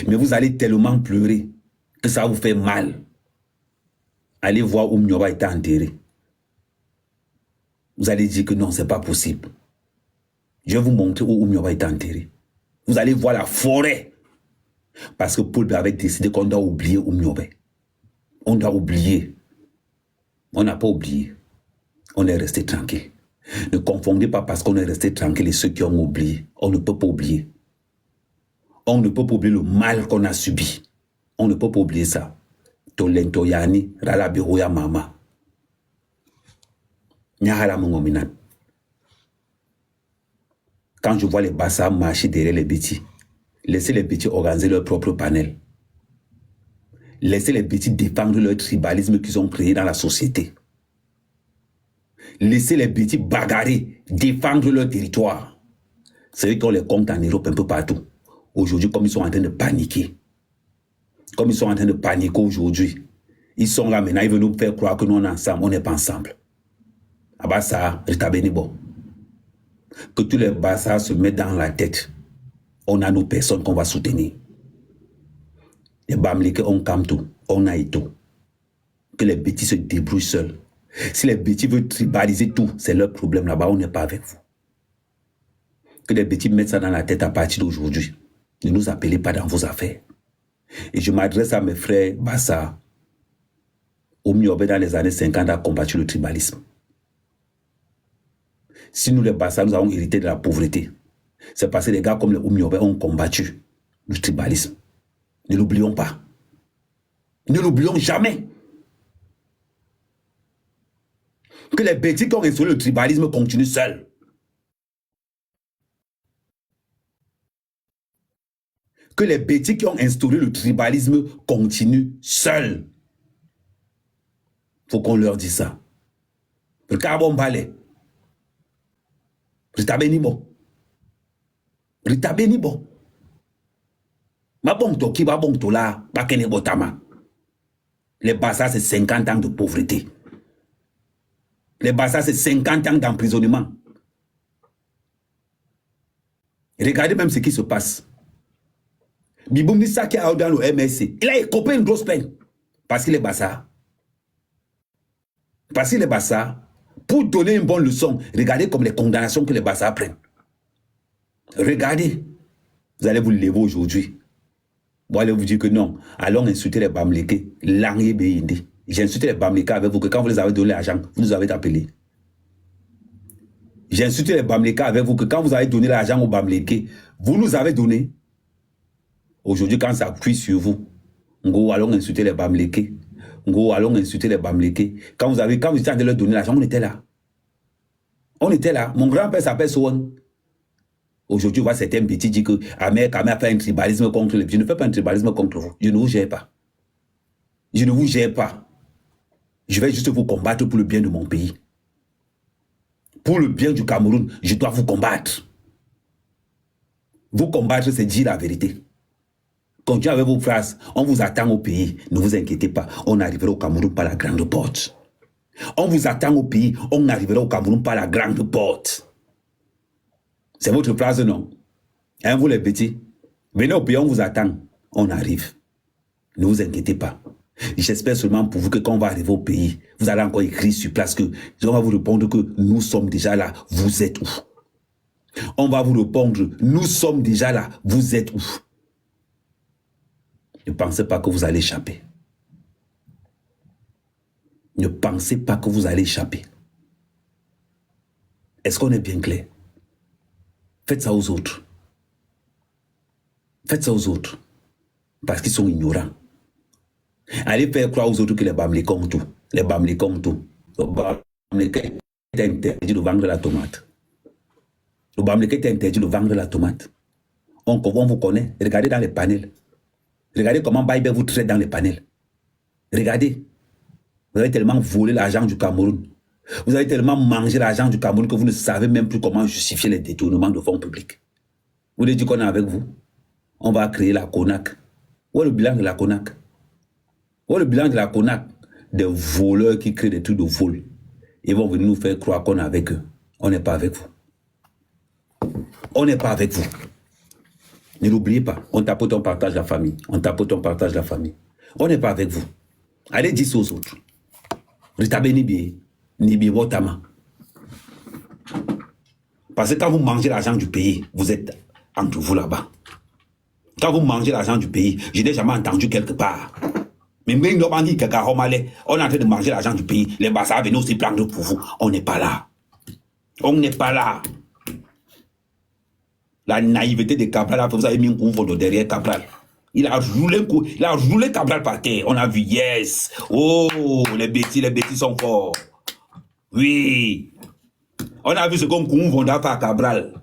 Mais vous allez tellement pleurer que ça vous fait mal. Allez voir où Mnioba était enterré. Vous allez dire que non, c'est pas possible. Je vais vous montrer où Mnioba était enterré. Vous allez voir la forêt. Parce que Paul avait décidé qu'on doit oublier Mnioba. On doit oublier. On n'a pas oublié. On est resté tranquille. Ne confondez pas parce qu'on est resté tranquille et ceux qui ont oublié. On ne peut pas oublier. On ne peut pas oublier le mal qu'on a subi. On ne peut pas oublier ça. Tolento yani, ralabiroya mama. Nyahara mongominat. Quand je vois les Bassa marcher derrière les Bétis, laissez les Bétis organiser leur propre panel. Laissez les Bétis défendre leur tribalisme qu'ils ont créé dans la société. Laissez les Bétis bagarrer, défendre leur territoire. C'est eux qui ont les comptes en Europe un peu partout. Aujourd'hui, comme ils sont en train de paniquer. Comme ils sont en train de paniquer aujourd'hui. Ils sont là maintenant, ils veulent nous faire croire que nous on est ensemble, on n'est pas ensemble. Ah bah ça, bon. Que tous les Bassa se mettent dans la tête. On a nos personnes qu'on va soutenir. Les Bamileke, on calme tout, on a tout. Que les Bétis se débrouillent seuls. Si les Bétis veulent tribaliser tout, c'est leur problème là-bas, on n'est pas avec vous. Que les Bétis mettent ça dans la tête à partir d'aujourd'hui. Ne nous appelez pas dans vos affaires. Et je m'adresse à mes frères Bassa. Mnioba dans les années 50 a combattu le tribalisme. Si nous les Bassa, nous avons hérité de la pauvreté, c'est parce que les gars comme les Mnioba ont combattu le tribalisme. Ne l'oublions pas. Ne l'oublions jamais. Que les Bétis qui ont instauré le tribalisme continuent seuls. Que les Bétis qui ont instauré le tribalisme continuent seuls. Faut qu'on leur dise ça. Regardons balai. Ritabenibo. Ritabenibo. Ma bon to qui va bon to là, pas qu'elle est botama. Les Bassa, c'est 50 ans de pauvreté. Les Bassa, c'est 50 ans d'emprisonnement. Regardez même ce qui se passe. Biboum Nissa qui a dans le MSC, il a écopé une grosse peine. Parce qu'il est Bassa. Parce qu'il est Bassa. Pour donner une bonne leçon, regardez comme les condamnations que les Bassa prennent. Regardez. Vous allez vous lever aujourd'hui. Vous allez vous dire que non. Allons insulter les Bamileke. Langé Béindi. J'ai insulté les Bamileke avec vous que quand vous les avez donné l'argent, vous nous avez appelé. J'ai insulté les Bamileke avec vous que quand vous avez donné l'argent aux Bamileke, vous nous avez donné. Aujourd'hui, quand ça cuit sur vous, nous allons insulter les Bamileke. Nous allons insulter les Bamileke. Quand vous étiez en train de leur donner l'argent, on était là. On était là. Mon grand-père s'appelle Sohan. Aujourd'hui, on voit certains petits dire que Ahmed a fait un tribalisme contre les. Je ne fais pas un tribalisme contre vous. Je ne vous gère pas. Je ne vous gère pas. Je vais juste vous combattre pour le bien de mon pays. Pour le bien du Cameroun, je dois vous combattre. Vous combattre, c'est dire la vérité. Continuez avec vos phrases. On vous attend au pays. Ne vous inquiétez pas. On arrivera au Cameroun par la grande porte. On vous attend au pays. On arrivera au Cameroun par la grande porte. C'est votre phrase, non? Hein, vous les petits? Venez au pays, on vous attend. On arrive. Ne vous inquiétez pas. J'espère seulement pour vous que quand on va arriver au pays, vous allez encore écrire sur place que on va vous répondre que nous sommes déjà là. Vous êtes où? On va vous répondre, nous sommes déjà là. Vous êtes où? Ne pensez pas que vous allez échapper. Ne pensez pas que vous allez échapper. Est-ce qu'on est bien clair? Faites ça aux autres. Faites ça aux autres. Parce qu'ils sont ignorants. Allez faire croire aux autres que les Bamileke ont tout. Les Bamileke ont tout. Le Bamileke est interdit de vendre la tomate. Le Bamileke est interdit de vendre la tomate. On vous connaît. Regardez dans les panels. Regardez comment Baïbé vous traite dans les panels. Regardez. Vous avez tellement volé l'argent du Cameroun. Vous avez tellement mangé l'argent du Cameroun que vous ne savez même plus comment justifier les détournements de fonds publics. Vous voulez dire qu'on est avec vous? On va créer la CONAC. Où est le bilan de la CONAC? Où est le bilan de la CONAC? Des voleurs qui créent des trucs de vol. Ils vont venir nous faire croire qu'on est avec eux. On n'est pas avec vous. On n'est pas avec vous. Ne l'oubliez pas. On tapote, on partage la famille. On tapote, on partage la famille. On n'est pas avec vous. Allez dire aux autres. Ritabe Nibi Wotama. Parce que quand vous mangez l'argent du pays, vous êtes entre vous là-bas. Quand vous mangez l'argent du pays, je n'ai jamais entendu quelque part. Mais on est en train de manger l'argent du pays. Les Bassa venaient aussi prendre pour vous. On n'est pas là. On n'est pas là. La naïveté de Cabral, vous avez mis un coup derrière Cabral. Il a roulé Cabral par terre. On a vu, yes. Oh, les bêtis sont forts. Oui. On a vu ce qu'on confonda par Cabral.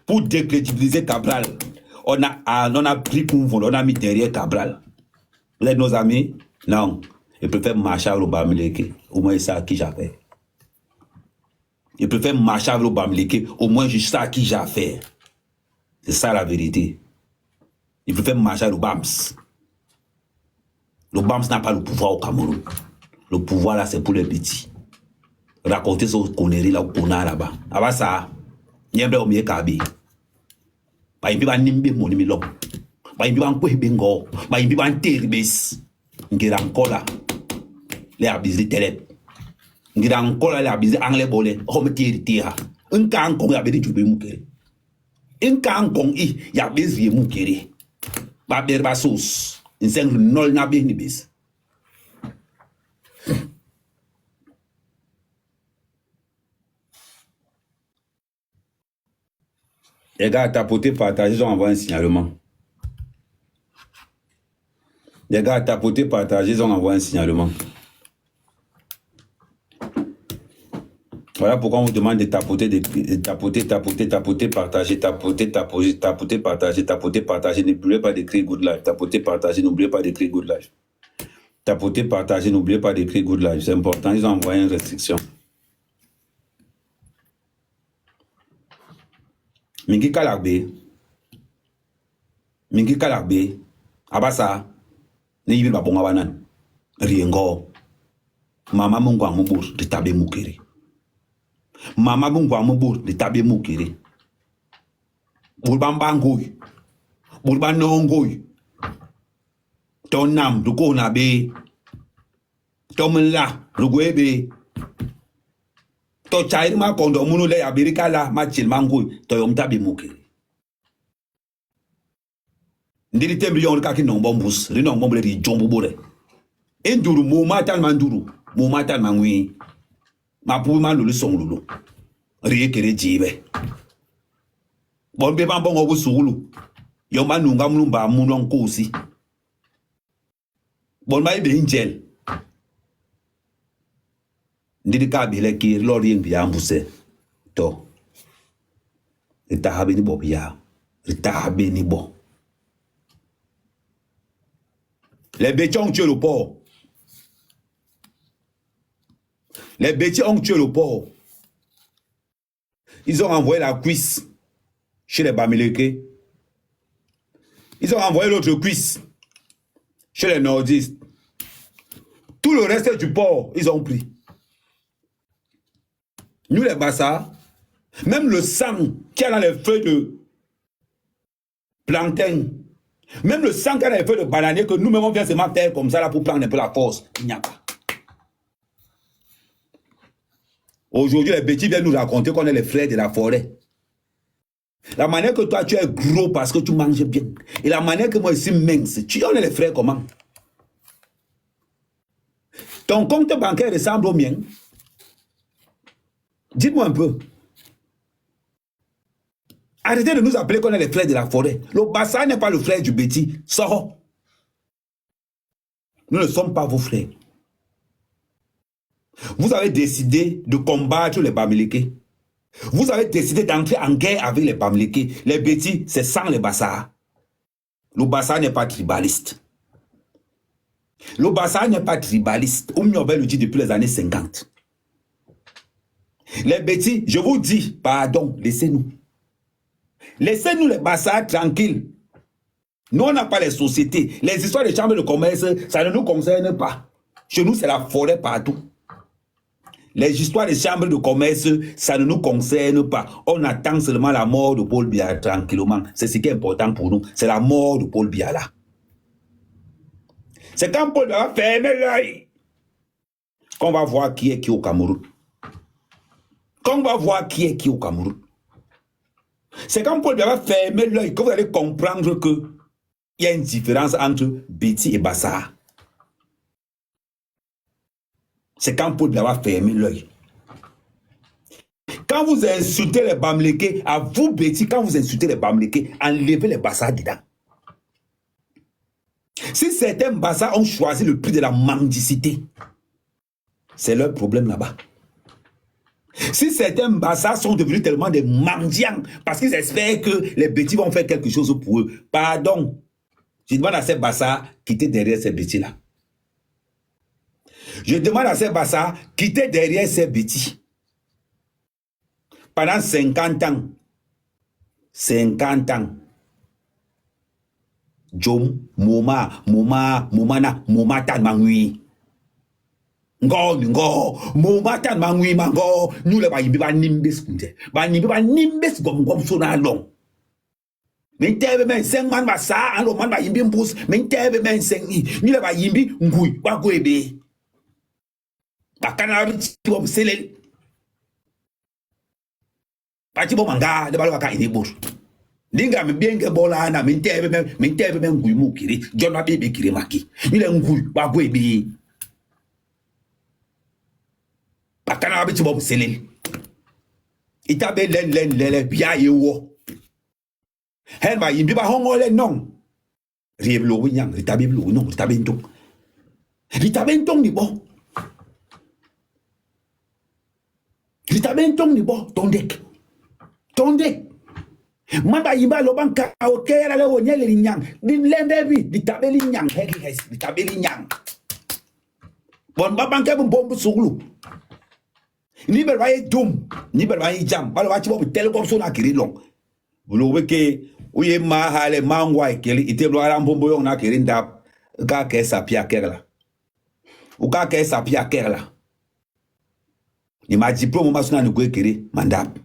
Pour décrédibiliser Cabral, on a pris Kounvondo, on a mis derrière Cabral. Vous êtes nos amis? Non. Ils préfèrent marcher avec le Bamileke. Au moins, c'est ça qui j'appelle. Ils préfèrent marcher avec le Bamileke. Au moins, je sais qui j'ai affaire. C'est ça la vérité. Ils préfèrent marcher avec le Bams. Le Bams n'a pas le pouvoir au Cameroun. Le pouvoir là, c'est pour les petits. Raconter ce conneries là qu'on a là-bas. Avant ça, il y a un peu de kabi. Bah, il y a un nimbe mon nimilom. Bah, il y a un peu de bengo. Bah, il y a un teribis. Il y a encore là. Les abusés télé. Il y a encore là les abusés anglais bolé. Oh, mais tira. Un can con y a béni du bémoukéré. Un can con y a béni du bémoukéré. Bah, berba sauce. Il s'est nol n'a béni bis. Les gars, tapoter, partager, ils ont envoyé un signalement. Les gars, tapoter, partager, ils ont envoyé un signalement. Voilà pourquoi on vous demande de tapoter, partager, partager, partager. N'oubliez pas d'écrire good life. Tapoter, partager, n'oubliez pas d'écrire good life. Tapoter, partager, n'oubliez pas d'écrire good life. C'est important, ils ont envoyé une restriction. Mingi Kalakbe, Abasa, ne yibi babonga banan, Riengo, Mama Mungwa Mubur, de Tabe Mukiri. Mama Mungwa Mubur, de Tabe Mukiri. Bulbambangoy, Bulbanongoy, Tonam, Dukona Be, Tomla, Rugwebe. To chairma kondo munu le abirika la machil mangui to yomta bi muki ndiri tembi yon kaki non bombus ri non bomble ri jombu bore enduru mo matal manduru mo matal mangui ma pu ma lulu song lulu ri kere jibe bombe bambo ngobu sulu yomba nunga mulumba muno nkosi bomba ibe injel ndiri ka bile ki lori ing biya mbuse to ita habe ni bo biya ita habe ni bo les bêtis ont tué le porc. Les bêtis ont tué le porc. Ils ont envoyé la cuisse chez les Bamileke. Ils ont envoyé l'autre cuisse chez les nordistes. Tout le reste du porc, ils ont pris. Nous les Bassa, même le sang qui est dans les feuilles de plantain, même le sang qui est dans les feuilles de bananier que nous-mêmes on vient seulement faire comme ça là pour prendre un peu la force, il n'y a pas. Aujourd'hui, les bêtis viennent nous raconter qu'on est les frères de la forêt. La manière que toi tu es gros parce que tu manges bien, et la manière que moi je suis mince, on est les frères comment? Ton compte bancaire ressemble au mien. Dites-moi un peu. Arrêtez de nous appeler qu'on est les frères de la forêt. Le Bassa n'est pas le frère du Béti. Sors. Nous ne sommes pas vos frères. Vous avez décidé de combattre les Bamileke. Vous avez décidé d'entrer en guerre avec les Bamileke. Les Béti, c'est sans les Bassa. Le Bassa n'est pas tribaliste. Le Bassa n'est pas tribaliste. Oumniobel le dit depuis les années 50. Les bêtis, je vous dis, pardon, laissez-nous. Laissez-nous les Bassa tranquilles. Nous, on n'a pas les sociétés. Les histoires de chambres de commerce, ça ne nous concerne pas. Chez nous, c'est la forêt partout. Les histoires des chambres de commerce, ça ne nous concerne pas. On attend seulement la mort de Paul Biya tranquillement. C'est ce qui est important pour nous. C'est la mort de Paul Biya là. C'est quand Paul Biya va fermer l'œil qu'on va voir qui est qui au Cameroun. Qu'on va voir qui est qui au Cameroun. C'est quand Paul Biya va fermer l'œil que vous allez comprendre qu'il y a une différence entre Betty et Bassar. C'est quand Paul Biya va fermer l'œil. Quand vous insultez les Bamlékés, à vous, Betty, quand vous insultez les Bamlékés, enlevez les Bassars dedans. Si certains Bassars ont choisi le prix de la mendicité, c'est leur problème là-bas. Si certains Bassars sont devenus tellement des mendiants parce qu'ils espèrent que les Betty vont faire quelque chose pour eux, pardon, je demande à ces Bassars quitter derrière ces Betty-là. Je demande à ces Bassars quitter derrière ces Betty. Pendant 50 ans, 50 ans, Jom, Moma, Tan Mangui. Ngo, Moma Tan Mangui, Mango, nous le baïbi ba nimbes kunte. Ba nimbe ba nimbes gom sona long. Men tebe men 5 man ba sa, alo man ba yimbi mbous, men tebe men 5 ni. Nous le ba yimbi ngui, ba goebe. Ba kanari tibom selel. Pati bo manga de balo ka ini bur dinga me bien ke bola na min tebe men ngui mu kiri jona bebe kiri maki ile ngui ba bo ebi patana bi tibo selel itabe len bia yewo hen ba yimbi ba hongole non rieblo winyang itabe blo non itabe ntong ni bo itabe ntong ni bo tondek Tonde, manda yimba lobanka okera le wonyele linyang, din lembebi di tabeli nyang heki hes di tabeli nyang. Bon babanke bombu suglu. Ni berbaye dum, ni berbaye jam, balo wachi bobu telekom so na kiri long. Bulo weke uye ma hale mangwa ekeli ite blo ara mbombo yong na kiri ndap ka ke sapia kerla. Uka ke sapia kerla. Ni ma diplôme masuna ni gwe kiri mandap.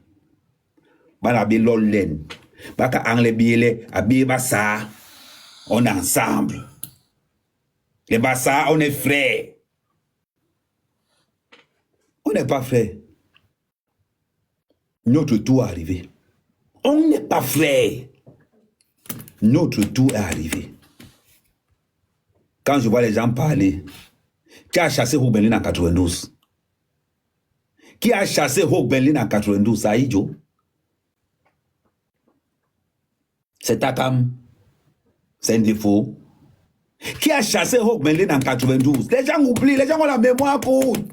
Bana bi lollen baka angle biele abi bassa on est ensemble les bassa on est frères on n'est pas frères notre tour est arrivé on n'est pas frères notre tour est arrivé quand je vois les gens parler qui a chassé Hogbenlin en 92 qui a chassé Hogbenlin en 92 Saïdjo. C'est Takam. C'est un défaut. Qui a chassé Hogbenlin en 92? Les gens oublient, les gens ont la mémoire courte.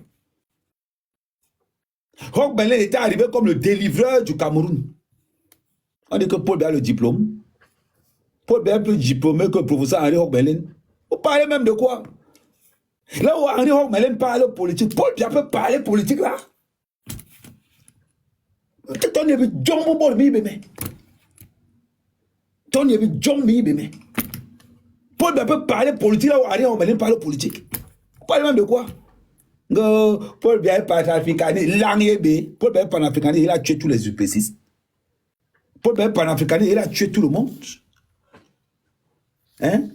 Hogbenlin était arrivé comme le délivreur du Cameroun. On dit que Paul Biya a le diplôme. Paul Biya est plus diplômé que le professeur Henri Hogbenlin. Vous parlez même de quoi? Là où Henri Hogbenlin parle politique, Paul Biya peut parler politique là. On est vu John Bobo Bibé. Tony est John Bibé. Paul Biya peut parler politique là où Henri Hogbenlin parle politique. Vous parlez même de quoi? Paul Biya est panafricaniste. Paul Biya est panafricaniste, il a tué tous les UPCistes. Paul Biya est panafricaniste, il a tué tout le monde. Hein?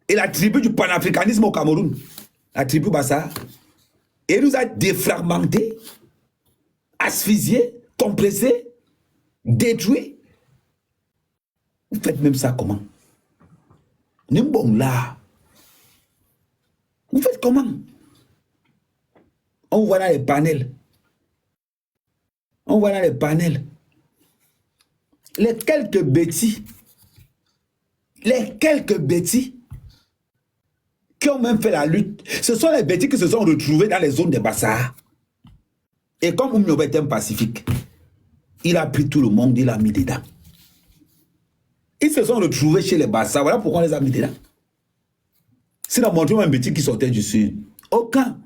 Et la tribu du panafricanisme au Cameroun, la tribu Bassa, il nous a défragmentés, asphyxiés, compressés, détruits. Vous faites même ça comment? Nimbong là. Vous faites comment? On voit dans les panels. On voit dans les panels. Les quelques bêtis qui ont même fait la lutte, ce sont les bêtis qui se sont retrouvés dans les zones des Bassa. Et comme Oumiobe est un pacifique, il a pris tout le monde, il l'a mis dedans. Ils se sont retrouvés chez les Bassa. Voilà pourquoi on les a mis dedans. Sinon, montrez-moi un bêtis qui sortait du sud. Aucun.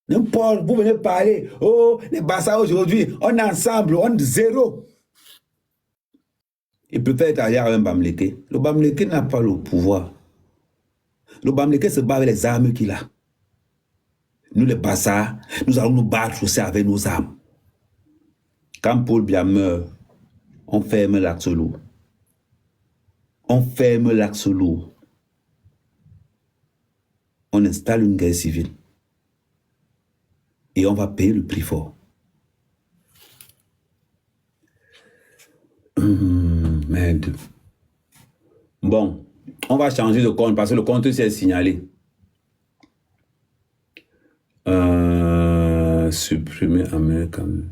N'importe, vous venez parler. Oh, les Bassa aujourd'hui, on est ensemble, on est zéro. Il peut être ailleurs avec un Bamléké. Le Bamléké n'a pas le pouvoir. Le Bamileke se bat avec les armes qu'il a. Nous, les Bassa, nous allons nous battre aussi avec nos armes. Quand Paul Biya meurt, on ferme l'axe lourd. On ferme l'axe lourd. On installe une guerre civile. Et on va payer le prix fort. Merde. Bon, on va changer de compte parce que le compte s'est signalé. Supprimer American.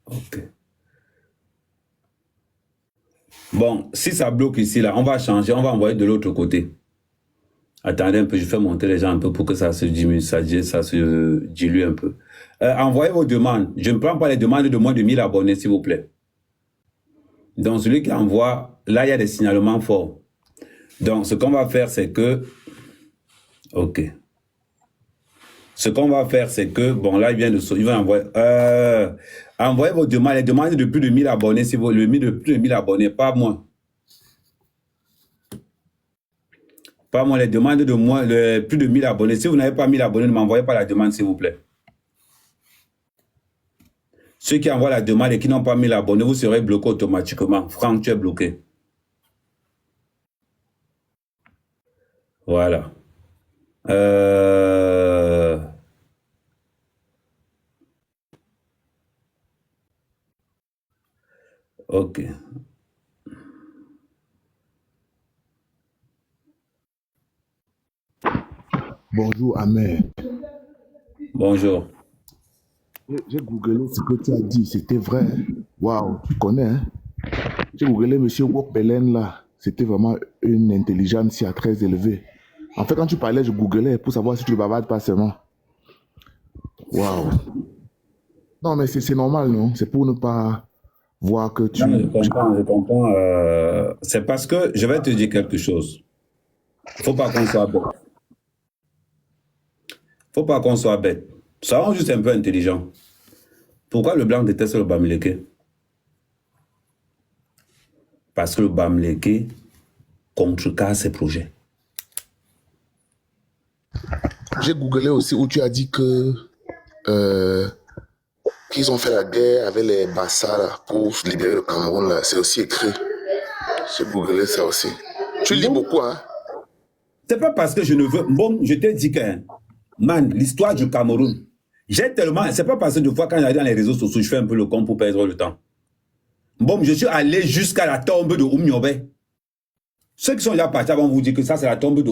Ok. Bon, si ça bloque ici, là, on va changer, on va envoyer de l'autre côté. Attendez un peu, je fais monter les gens un peu pour que ça se diminue, ça se dilue un peu. Envoyez vos demandes. Je ne prends pas les demandes de moins de 1000 abonnés, s'il vous plaît. Donc, celui qui envoie, là, il y a des signalements forts. Donc, ce qu'on va faire, c'est que... Ok. Ce qu'on va faire, c'est que... Bon, là, il va envoyer... envoyez vos demandes. Les demandes de plus de 1000 abonnés, si vous le mis de plus de 1000 abonnés, pas moins. Pas moins, les demandes de moins, plus de 1000 abonnés. Si vous n'avez pas 1000 abonnés, ne m'envoyez pas la demande, s'il vous plaît. Ceux qui envoient la demande et qui n'ont pas 1000 abonnés, vous serez bloqué automatiquement. Franck, tu es bloqué. Voilà. Ok. Bonjour, Ahmed. Bonjour. J'ai googlé ce que tu as dit, c'était vrai. Waouh, tu connais, hein? J'ai googlé M. Wokpelen là. C'était vraiment une intelligence très élevée. En fait, quand tu parlais, je googlais pour savoir si tu ne bavardes pas seulement. Waouh. Non, mais c'est normal, non? C'est pour ne pas voir que tu... Non, je comprends. C'est parce que je vais te dire quelque chose. Il ne faut pas qu'on soit bête. Faut pas qu'on soit bête. Soyons juste un peu intelligents. Pourquoi le blanc déteste le Bamileke? Parce que le Bamileke contrecarre ses projets. J'ai googlé aussi où tu as dit que qu'ils ont fait la guerre avec les Bassa là, pour libérer le Cameroun là. C'est aussi écrit. J'ai googlé ça aussi. Tu lis beaucoup, hein? C'est pas parce que je ne veux... Bon, je t'ai dit que... Man, l'histoire du Cameroun, j'ai tellement... C'est pas parce que de fois quand j'arrive dans les réseaux sociaux, je fais un peu le con pour perdre le temps. Bon, je suis allé jusqu'à la tombe de Oumniobé. Ceux qui sont déjà partis vont vous dire que ça, c'est la tombe de